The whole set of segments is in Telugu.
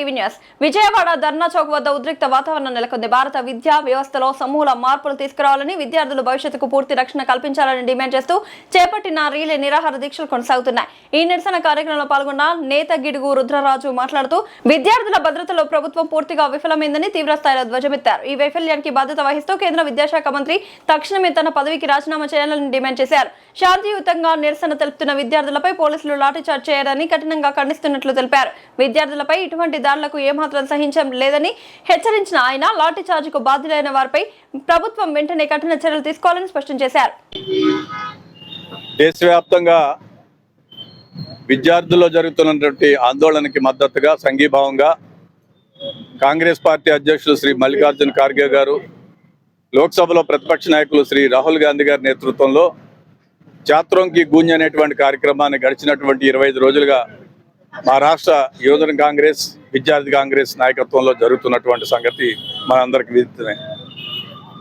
TV news. విజయవాడ ధర్నా చౌక్ వద్ద ఉద్రిక్త వాతావరణం నెలకొంది. భారత విద్యా వ్యవస్థలో సమూల మార్పులు తీసుకురావాలని, విద్యార్థుల భవిష్యత్తుకు పూర్తి రక్షణ కల్పించాలని డిమాండ్ చేస్తూ చేపట్టిన రీలే నిరాహార దీక్షలు కొనసాగుతున్నాయి. ఈ నిరసన కార్యక్రమంలో పాల్గొన్న నేత గిడుగు రుద్రరాజు మాట్లాడుతూ విద్యార్థుల భద్రతలో ప్రభుత్వం పూర్తిగా విఫలమైందని తీవ్రస్థాయిలో ధ్వజమెత్తారు. ఈ వైఫల్యానికి బాధ్యత వహిస్తూ కేంద్ర విద్యాశాఖ మంత్రి తక్షణమే తన పదవికి రాజీనామా చేయాలని డిమాండ్ చేశారు. శాంతియుతంగా నిరసన తెలుపుతున్న విద్యార్థులపై పోలీసులు లాఠీచార్జ్ చేయడాన్ని కఠినంగా ఖండిస్తున్నట్లు తెలిపారు. విద్యార్థులపై ఇటువంటి దాడులకు ఏమాత్రం సహించం లేదని హెచ్చరించిన ఆయన లాఠీచార్జ్ కు బాధ్యులైన వారిపై ప్రభుత్వం వెంటనే కఠిన చర్యలు తీసుకోవాలని స్పష్టం చేశారు. దేశవ్యాప్తంగా విద్యార్థుల్లో జరుగుతున్నటువంటి ఆందోళనకి మద్దతుగా సంఘీభావంగా కాంగ్రెస్ పార్టీ అధ్యక్షులు శ్రీ మల్లికార్జున ఖార్గే గారు, లోక్సభలో ప్రతిపక్ష నాయకులు శ్రీ రాహుల్ గాంధీ గారి నేతృత్వంలో ఛాత్రోంకి గూంజ్ అనేటువంటి కార్యక్రమాన్ని గడిచినటువంటి 25 రోజులుగా మా రాష్ట్ర యువజన కాంగ్రెస్, విద్యార్థి కాంగ్రెస్ నాయకత్వంలో జరుగుతున్నటువంటి సంగతి మనందరికీ విదితమే.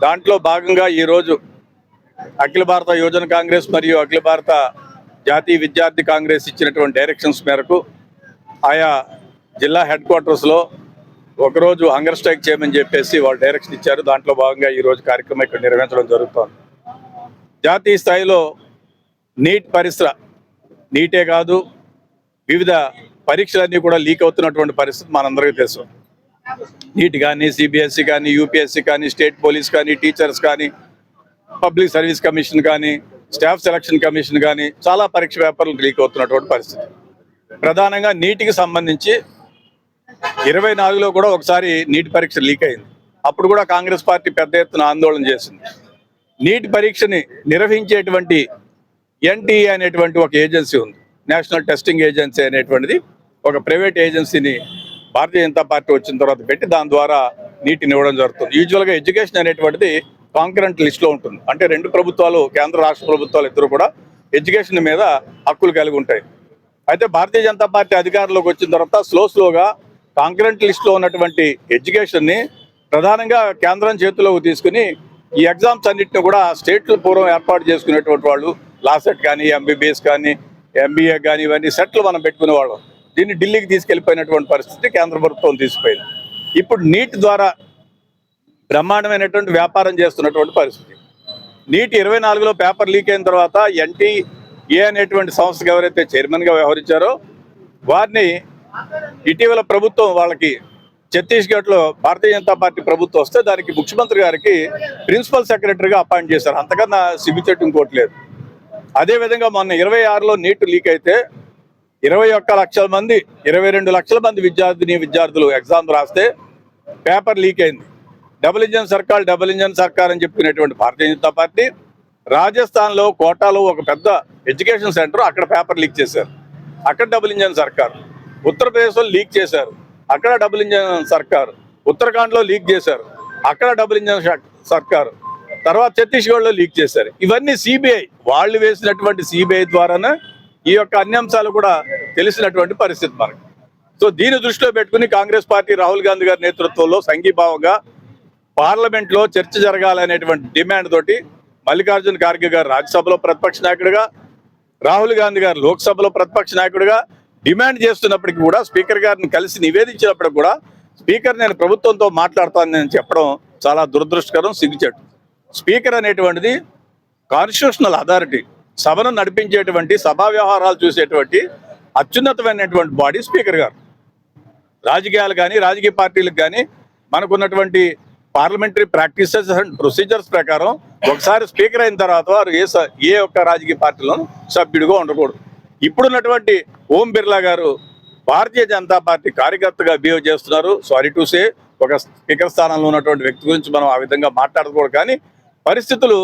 దాంట్లో భాగంగా ఈరోజు అఖిల భారత యువజన కాంగ్రెస్ మరియు అఖిల భారత జాతీయ విద్యార్థి కాంగ్రెస్ ఇచ్చినటువంటి డైరెక్షన్స్ మేరకు ఆయా జిల్లా హెడ్ క్వార్టర్స్లో ఒకరోజు హంగర్ స్ట్రైక్ చేయమని చెప్పేసి వాళ్ళు డైరెక్షన్ ఇచ్చారు. దాంట్లో భాగంగా ఈరోజు కార్యక్రమం ఇక్కడ నిర్వహించడం జరుగుతోంది. జాతీయ స్థాయిలో నీట్ పరిశ్రమ, నీటే కాదు వివిధ పరీక్షలన్నీ కూడా లీక్ అవుతున్నటువంటి పరిస్థితి మనందరికీ తెలుసు. నీట్ కానీ, సిబిఎస్ఈ కానీ, యూపీఎస్సీ కానీ, స్టేట్ పోలీస్ కానీ, టీచర్స్ కానీ, పబ్లిక్ సర్వీస్ కమిషన్ కానీ, స్టాఫ్ సెలక్షన్ కమిషన్ కానీ చాలా పరీక్ష పేపర్లు లీక్ అవుతున్నటువంటి పరిస్థితి. ప్రధానంగా నీటికి సంబంధించి 24లో కూడా ఒకసారి నీట్ పరీక్ష లీక్ అయింది. అప్పుడు కూడా కాంగ్రెస్ పార్టీ పెద్ద ఎత్తున ఆందోళన చేసింది. నీట్ పరీక్షని నిర్వహించేటువంటి ఎన్టీఏ అనేటువంటి ఒక ఏజెన్సీ ఉంది, నేషనల్ టెస్టింగ్ ఏజెన్సీ అనేటువంటిది ఒక ప్రైవేట్ ఏజెన్సీని భారతీయ జనతా పార్టీ వచ్చిన తర్వాత పెట్టి దాని ద్వారా నీటిని ఇవ్వడం జరుగుతుంది. యూజువల్గా ఎడ్యుకేషన్ అనేటువంటిది కాంకరెంట్ లిస్ట్లో ఉంటుంది. అంటే రెండు ప్రభుత్వాలు, కేంద్ర రాష్ట్ర ప్రభుత్వాలు ఇద్దరు కూడా ఎడ్యుకేషన్ మీద హక్కులు కలిగి ఉంటాయి. అయితే భారతీయ జనతా పార్టీ అధికారంలోకి వచ్చిన తర్వాత స్లోగా కాంకరెంట్ లిస్ట్లో ఉన్నటువంటి ఎడ్యుకేషన్ని ప్రధానంగా కేంద్రం చేతుల్లోకి తీసుకుని ఈ ఎగ్జామ్స్ అన్నింటినీ కూడా స్టేట్లు పూర్వం ఏర్పాటు చేసుకునేటువంటి వాళ్ళు, లా సెట్ కానీ, ఎంబీబీఎస్ కానీ, ఎంబీఏ కానీ, ఇవన్నీ సెట్లు మనం పెట్టుకునేవాళ్ళం. దీన్ని ఢిల్లీకి తీసుకెళ్లిపోయినటువంటి పరిస్థితి కేంద్ర ప్రభుత్వం తీసుకుపోయింది. ఇప్పుడు నీట్ ద్వారా బ్రహ్మాండమైనటువంటి వ్యాపారం చేస్తున్నటువంటి పరిస్థితి. నీట్ 24లో పేపర్ లీక్ అయిన తర్వాత ఎన్టీఏ అనేటువంటి సంస్థకు ఎవరైతే చైర్మన్గా వ్యవహరించారో వారిని ఇటీవల ప్రభుత్వం వాళ్ళకి ఛత్తీస్గఢ్లో భారతీయ జనతా పార్టీ ప్రభుత్వం వస్తే దానికి ముఖ్యమంత్రి గారికి ప్రిన్సిపల్ సెక్రటరీగా అపాయింట్ చేశారు. అంతకన్నా సిగ్గుచెట్టు ఇంకోటి లేదు. అదేవిధంగా మొన్న 26లో నీట్ లీక్ అయితే 21 లక్షల మంది, 22 లక్షల మంది విద్యార్థులు ఎగ్జామ్ రాస్తే పేపర్ లీక్ అయింది. డబుల్ ఇంజన్ సర్కార్ అని చెప్పుకునేటువంటి భారతీయ జనతా పార్టీ రాజస్థాన్లో కోటాలో ఒక పెద్ద ఎడ్యుకేషన్ సెంటర్, అక్కడ పేపర్ లీక్ చేశారు, అక్కడ డబుల్ ఇంజన్ సర్కార్. ఉత్తరప్రదేశ్లో లీక్ చేశారు, అక్కడ డబుల్ ఇంజన్ సర్కార్. ఉత్తరాఖండ్లో లీక్ చేశారు, అక్కడ డబుల్ ఇంజన్ సర్కార్. తర్వాత ఛత్తీస్గఢ్లో లీక్ చేశారు. ఇవన్నీ సిబిఐ వాళ్ళు వేసినటువంటి సిబిఐ ద్వారానే ఈ యొక్క అన్ని అంశాలు కూడా తెలిసినటువంటి పరిస్థితి మనకు. సో దీన్ని దృష్టిలో పెట్టుకుని కాంగ్రెస్ పార్టీ రాహుల్ గాంధీ గారి నేతృత్వంలో సంఘీభావంగా పార్లమెంట్లో చర్చ జరగాలనేటువంటి డిమాండ్ తోటి మల్లికార్జున ఖార్గే గారు రాజ్యసభలో ప్రతిపక్ష నాయకుడిగా, రాహుల్ గాంధీ గారు లోక్సభలో ప్రతిపక్ష నాయకుడిగా డిమాండ్ చేస్తున్నప్పటికీ కూడా స్పీకర్ గారిని కలిసి నివేదించినప్పటికి కూడా స్పీకర్ నేను ప్రభుత్వంతో మాట్లాడతాను నేను చెప్పడం చాలా దురదృష్టకరం, సిగ్గుచేటు. స్పీకర్ అనేటువంటిది కాన్స్టిట్యూషనల్ అథారిటీ, సభను నడిపించేటువంటి, సభా వ్యవహారాలు చూసేటువంటి అత్యున్నతమైనటువంటి బాడీ స్పీకర్ గారు. రాజకీయాలు కానీ, రాజకీయ పార్టీలకు కానీ మనకున్నటువంటి పార్లమెంటరీ ప్రాక్టీసెస్ అండ్ ప్రొసీజర్స్ ప్రకారం ఒకసారి స్పీకర్ అయిన తర్వాత వారు ఏ ఒక్క రాజకీయ పార్టీలోనూ సభ్యుడిగా ఉండకూడదు. ఇప్పుడున్నటువంటి ఓం బిర్లా గారు భారతీయ జనతా పార్టీ కార్యకర్తగా బిహేవ్ చేస్తున్నారు. సారీ టు సే, ఒక స్పీకర్ స్థానంలో ఉన్నటువంటి వ్యక్తి గురించి మనం ఆ విధంగా మాట్లాడకూడదు. కానీ పరిస్థితులు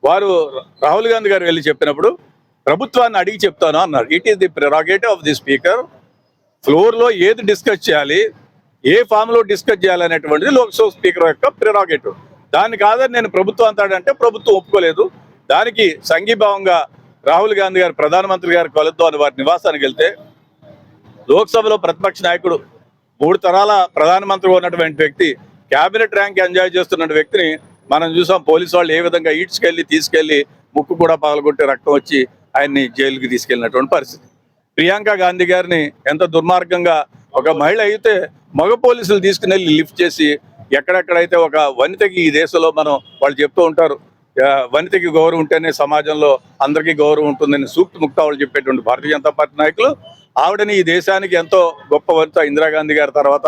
వారు రాహుల్ గాంధీ గారు వెళ్ళి చెప్పినప్పుడు ప్రభుత్వాన్ని అడిగి చెప్తాను అన్నారు. It is the prerogative of the speaker. ఫ్లోర్లో ఏది డిస్కస్ చేయాలి, ఏ ఫామ్లో డిస్కస్ చేయాలనేటువంటిది లోక్సభ స్పీకర్ యొక్క ప్రెరాగేటివ్. దాన్ని కాదని నేను ప్రభుత్వం అంటాడంటే ప్రభుత్వం ఒప్పుకోలేదు. దానికి సంఘీభావంగా రాహుల్ గాంధీ గారు ప్రధానమంత్రి గారు కలుద్దాం అని వారి నివాసానికి వెళ్తే లోక్సభలో ప్రతిపక్ష నాయకుడు, 3 తరాల ప్రధానమంత్రిగా ఉన్నటువంటి వ్యక్తి, క్యాబినెట్ ర్యాంక్ ఎంజాయ్ చేస్తున్న వ్యక్తిని మనం చూసాం. పోలీసు వాళ్ళు ఏ విధంగా తీసుకెళ్లి ముక్కు కూడా పగలగొట్టి రక్తం వచ్చి ఆయన్ని జైలుకి తీసుకెళ్లినటువంటి పరిస్థితి. ప్రియాంక గాంధీ గారిని ఎంత దుర్మార్గంగా, ఒక మహిళ అయితే మగ పోలీసులు తీసుకుని వెళ్ళి లిఫ్ట్ చేసి ఎక్కడెక్కడైతే ఒక వనితకి ఈ దేశంలో మనం వాళ్ళు చెప్తూ ఉంటారు, వనితకి గౌరవం ఉంటేనే సమాజంలో అందరికీ గౌరవం ఉంటుందని సూక్తి ముక్తావులు చెప్పేటువంటి భారతీయ జనతా పార్టీ నాయకులు ఆవిడని ఈ దేశానికి ఎంతో గొప్ప వనిత ఇందిరాగాంధీ గారి తర్వాత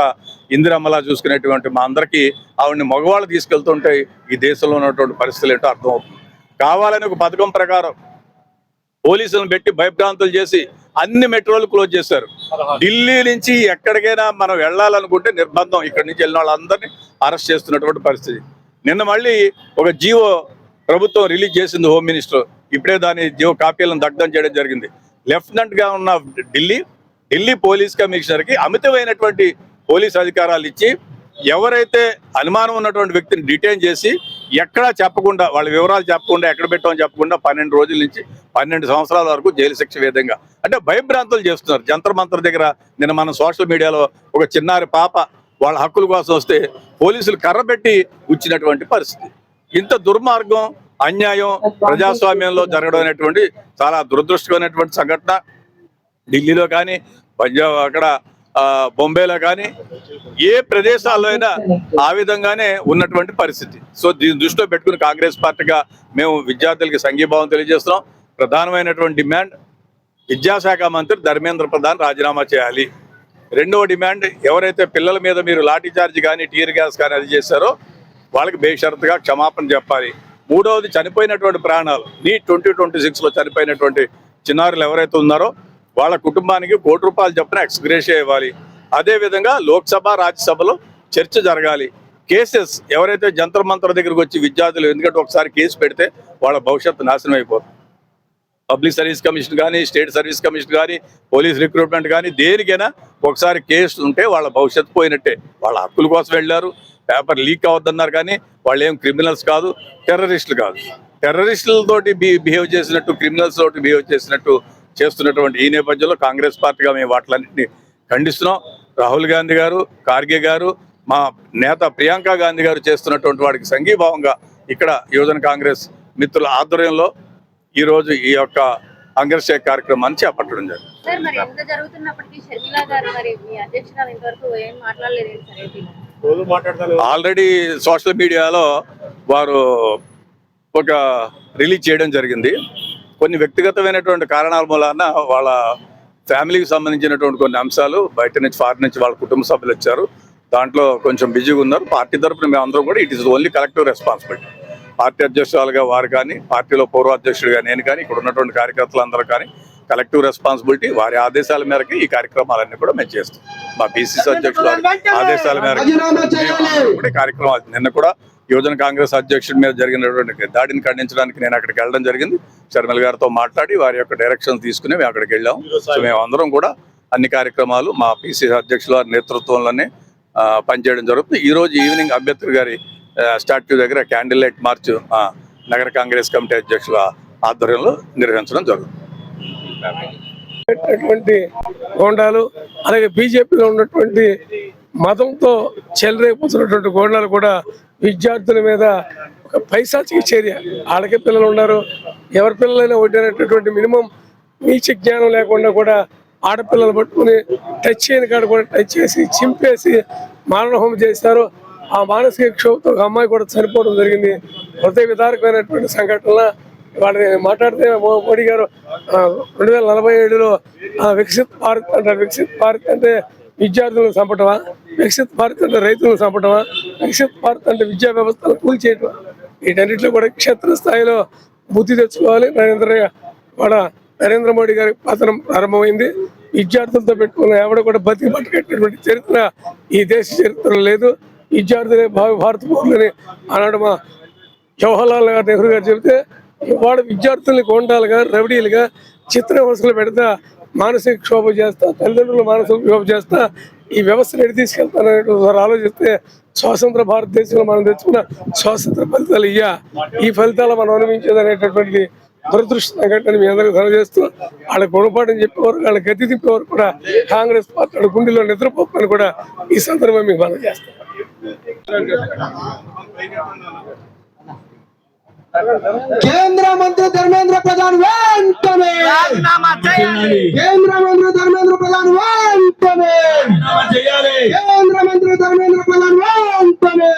ఇందిరమ్మలా చూసుకునేటువంటి మా అందరికీ ఆవిడని మగవాళ్ళు తీసుకెళ్తుంటే ఈ దేశంలో ఉన్నటువంటి పరిస్థితులు ఏంటో అర్థమవుతుంది. కావాలని ఒక పథకం ప్రకారం పోలీసులను పెట్టి భయభ్రాంతులు చేసి అన్ని మెట్రోలు క్లోజ్ చేశారు. ఢిల్లీ నుంచి ఎక్కడికైనా మనం వెళ్ళాలనుకుంటే నిర్బంధం, ఇక్కడి నుంచి వెళ్ళిన వాళ్ళందరినీ అరెస్ట్ చేస్తున్నటువంటి పరిస్థితి. నిన్న మళ్ళీ ఒక జీవో ప్రభుత్వం రిలీజ్ చేసింది, హోమ్ మినిస్టర్ ఇప్పుడే దాని జీవో కాపీలను దగ్ధం చేయడం జరిగింది. లెఫ్టినెంట్ గా ఉన్న ఢిల్లీ పోలీస్ కమిషనర్కి అమితమైనటువంటి పోలీస్ అధికారాలు ఇచ్చి ఎవరైతే అనుమానం ఉన్నటువంటి వ్యక్తిని డిటైన్ చేసి ఎక్కడా చెప్పకుండా, వాళ్ళ వివరాలు చెప్పకుండా, ఎక్కడ పెట్టామని చెప్పకుండా 12 రోజుల నుంచి 12 సంవత్సరాల వరకు జైలు శిక్ష విధంగా అంటే భయభ్రాంతులు చేస్తున్నారు. జంతర్ మంతర్ దగ్గర నిన్న మనం సోషల్ మీడియాలో ఒక చిన్నారి పాప వాళ్ళ హక్కుల కోసం వస్తే పోలీసులు కర్రబెట్టి ఉచ్చినటువంటి పరిస్థితి. ఇంత దుర్మార్గం, అన్యాయం ప్రజాస్వామ్యంలో జరగడం అనేటువంటి చాలా దురదృష్టకరమైనటువంటి సంఘటన. ఢిల్లీలో కానీ, పంజాబ్ అక్కడ బొంబేలో కానీ ఏ ప్రదేశాల్లో అయినా ఆ విధంగానే ఉన్నటువంటి పరిస్థితి. సో దీన్ని దృష్టిలో పెట్టుకుని కాంగ్రెస్ పార్టీగా మేము విద్యార్థులకి సంఘీభావం తెలియజేస్తున్నాం. ప్రధానమైనటువంటి డిమాండ్ విద్యాశాఖ మంత్రి ధర్మేంద్ర ప్రధాన్ రాజీనామా చేయాలి. రెండవ డిమాండ్, ఎవరైతే పిల్లల మీద మీరు లాఠీ చార్జ్ కానీ టీర్ గ్యాస్ కానీ అది చేశారో వాళ్ళకి బేషరతుగా క్షమాపణ చెప్పాలి. మూడవది, చనిపోయినటువంటి ప్రాణాలు నీట్ 2026లో చనిపోయినటువంటి చిన్నారులు ఎవరైతే ఉన్నారో వాళ్ళ కుటుంబానికి ₹1 కోటి చొప్పున ఎక్స్గ్రేషియా ఇవ్వాలి. అదేవిధంగా లోక్సభ, రాజ్యసభలో చర్చ జరగాలి. కేసెస్ ఎవరైతే జంతర్ మంతర్ దగ్గరకు వచ్చి విద్యార్థులు, ఎందుకంటే ఒకసారి కేసు పెడితే వాళ్ళ భవిష్యత్తు నాశనం అయిపోతుంది. పబ్లిక్ సర్వీస్ కమిషన్ కానీ, స్టేట్ సర్వీస్ కమిషన్ కానీ, పోలీస్ రిక్రూట్మెంట్ కానీ, దేనికైనా ఒకసారి కేసు ఉంటే వాళ్ళ భవిష్యత్తు పోయినట్టే. వాళ్ళ హక్కుల కోసం వెళ్ళారు, పేపర్ లీక్ అవద్దన్నారు, కానీ వాళ్ళు ఏం క్రిమినల్స్ కాదు, టెర్రరిస్టులు కాదు. టెర్రరిస్టులతోటి బిహేవ్ చేసినట్టు, క్రిమినల్స్ తోటి బిహేవ్ చేసినట్టు చేస్తున్నటువంటి ఈ నేపథ్యంలో కాంగ్రెస్ పార్టీగా మేము వాటిలన్నింటినీ ఖండిస్తున్నాం. రాహుల్ గాంధీ గారు, ఖార్గే గారు, మా నేత ప్రియాంక గాంధీ గారు చేస్తున్నటువంటి వాడికి సంఘీభావంగా ఇక్కడ యువజన కాంగ్రెస్ మిత్రుల ఆధ్వర్యంలో ఈరోజు ఈ యొక్క అంగర్షేక్ కార్యక్రమాన్ని చేపట్టడం జరిగింది. ఆల్రెడీ సోషల్ మీడియాలో వారు ఒక రిలీజ్ చేయడం జరిగింది. కొన్ని వ్యక్తిగతమైనటువంటి కారణాల మూలాన వాళ్ళ ఫ్యామిలీకి సంబంధించినటువంటి కొన్ని అంశాలు బయట నుంచి, ఫారిన్ నుంచి వాళ్ళ కుటుంబ సభ్యులు వచ్చారు. దాంట్లో కొంచెం బిజీగా ఉన్నారు. పార్టీ తరఫున మేము అందరం కూడా it is only collective responsibility. Party అధ్యక్షురాలుగా వారు కానీ, పార్టీలో పూర్వ అధ్యక్షుడిగా నేను కానీ, ఇక్కడ ఉన్నటువంటి కార్యకర్తలందరూ కానీ కలెక్టివ్ రెస్పాన్సిబిలిటీ, వారి ఆదేశాల మేరకు ఈ కార్యక్రమాలన్నీ కూడా మేము చేస్తాం. మా బీసీసీ అధ్యక్షుల ఆదేశాల మేరకు కార్యక్రమాలు. నిన్న కూడా యువజన కాంగ్రెస్ అధ్యక్షుడి మీద జరిగినటువంటి దాడిని ఖండించడానికి నేను అక్కడికి వెళ్ళడం జరిగింది. షర్మిల గారితో మాట్లాడి వారి యొక్క డైరెక్షన్ తీసుకుని మేము అక్కడికి వెళ్ళాము. సో మేము అందరం కూడా అన్ని కార్యక్రమాలు మా పీసీసీ అధ్యక్షుల నేతృత్వంలోనే పనిచేయడం జరుగుతుంది. ఈ రోజు ఈవినింగ్ అంబేద్కర్ గారి స్టాట్యూ దగ్గర క్యాండిల్ లైట్ మార్చ్ నగర కాంగ్రెస్ కమిటీ అధ్యక్షుల ఆధ్వర్యంలో నిర్వహించడం జరుగుతుంది. గోండాలు, అలాగే బీజేపీలో ఉన్నటువంటి మతంతో చెలరేపుతున్నటువంటి గోండాలు కూడా విద్యార్థుల మీద ఒక పైశాచిక చర్య. ఆడకే పిల్లలు ఉన్నారు, ఎవరి పిల్లలైనా ఒకటైనటువంటి మినిమం నీచ జ్ఞానం లేకుండా కూడా ఆడపిల్లలు పట్టుకుని టచ్ చేయని కాడ కూడా టచ్ చేసి చింపేసి మారణహోమం చేశారు. ఆ మానసిక క్షోభతో ఒక అమ్మాయి కూడా చనిపోవడం జరిగింది. హృదయ విదారకమైనటువంటి సంఘటన. వాళ్ళని మాట్లాడితే మోడీ గారు 2047లో వికసిత్ భారత్ అంటారు. వికసిత్ భారత్ అంటే విద్యార్థులను చంపటమా? వికసిత్ భారత్ అంటే రైతులను చంపటమా? వికసిత్ భారత్ అంటే విద్యా వ్యవస్థను కూల్చేయటం? వీటన్నిటిలో కూడా క్షేత్రస్థాయిలో బుద్ధి తెచ్చుకోవాలి. నరేంద్ర మోడీ గారి పతనం ప్రారంభమైంది. విద్యార్థులతో పెట్టుకున్న ఎవడ కూడా బతికి పట్టుకెట్టినటువంటి చరిత్ర ఈ దేశ చరిత్రలో లేదు. విద్యార్థులే భారత పౌరులని ఆనాడు మా జవహర్లాల్ నెహ్రూ గారు చెబితే, వాడు విద్యార్థుల్ని గోండాలుగా, రౌడీలుగా, చిత్రహింసలు పెడతా, మానసిక క్షోభ చేస్తా, తల్లిదండ్రులు మానసిక క్షోభ చేస్తా ఈ వ్యవస్థను ఎడి తీసుకెళ్తాననేటువంటి ఆలోచిస్తే స్వాతంత్ర భారతదేశంలో మనం తెచ్చుకున్న స్వాతంత్ర ఫలితాలు ఈ ఫలితాలు మనం అనుభవించేదనేటటువంటి దురదృష్ట సంఘటన మీ అందరికీ తెలియజేస్తూ, వాళ్ళ గుణపాఠం చెప్పేవారు, వాళ్ళ గతి తిప్పేవారు కూడా కాంగ్రెస్ పార్టీ గుండెలో నిద్రపోతుందని కూడా ఈ సందర్భంగా మీకు మనం చేస్తాం. కేంద్ర మంత్రి ధర్మేంద్ర ప్రధాన్ వెంటనే కేంద్ర మంత్రి ధర్మేంద్ర ప్రధాన్ వెంటనే కేంద్ర మంత్రి ధర్మేంద్ర ప్రధాన్ వెంటనే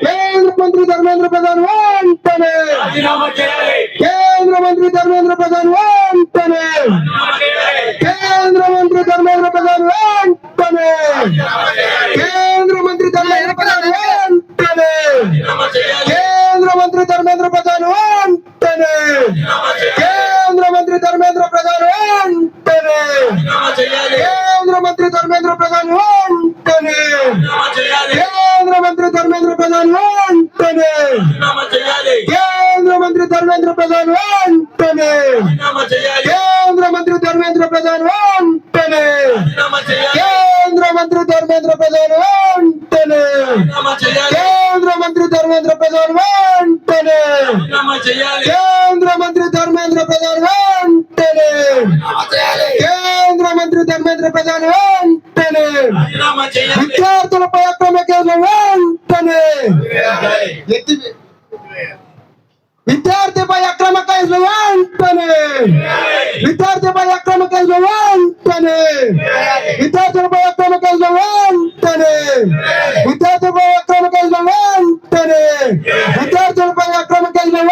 కేంద్ర మంత్రి ధర్మేంద్ర ప్రధాన్ వెంటనే కేంద్ర మంత్రి ధర్మేంద్ర ప్రధాన్ వెంటనే కేంద్ర మంత్రి ధర్మేంద్ర ప్రధాన్ వెంటనే కేంద్ర మంత్రి ధర్మేంద్ర ప్రధాన్ వెంటనే కేంద్ర మంత్రి ధర్మేంద్ర ప్రధాన్ వెంటనే కేంద్ర మంత్రి ధర్మేంద్ర ప్రధాన్ వెంటనే కేంద్ర మంత్రి ధర్మేంద్ర ప్రధాన్ వెంటనే కేంద్ర మంత్రి ధర్మేంద్ర ప్రధాన్ వెంటనే కేంద్ర మంత్రి ధర్మేంద్ర ప్రధాన్ వెంటనే కేంద్ర మంత్రి ధర్మేంద్ర ప్రధాన్ వెంటనే కేంద్ర మంత్రి ధర్మేంద్ర ప్రధాన్ వెంటనే కేంద్ర మంత్రి ధర్మేంద్ర ప్రధాన్ వెంటనే కేంద్ర మంత్రి ధర్మేంద్ర ప్రధాన్ వెంటనే కేంద్ర మంత్రి ధర్మేంద్ర ప్రధాన్ వెంటనే విద్యార్థులపై అక్రమ కేసులు వెంటనే విద్యార్థిపై అక్రమ కేసులు వెంటనే విద్యార్థిపై అక్రమ కేసులు వెంటనే విద్యార్థులపై అక్రమ కేసులు వెంటనే విద్యార్థులపై అక్రమ కేసులు వెంటనే విద్యార్థులపై అక్రమ కేసులు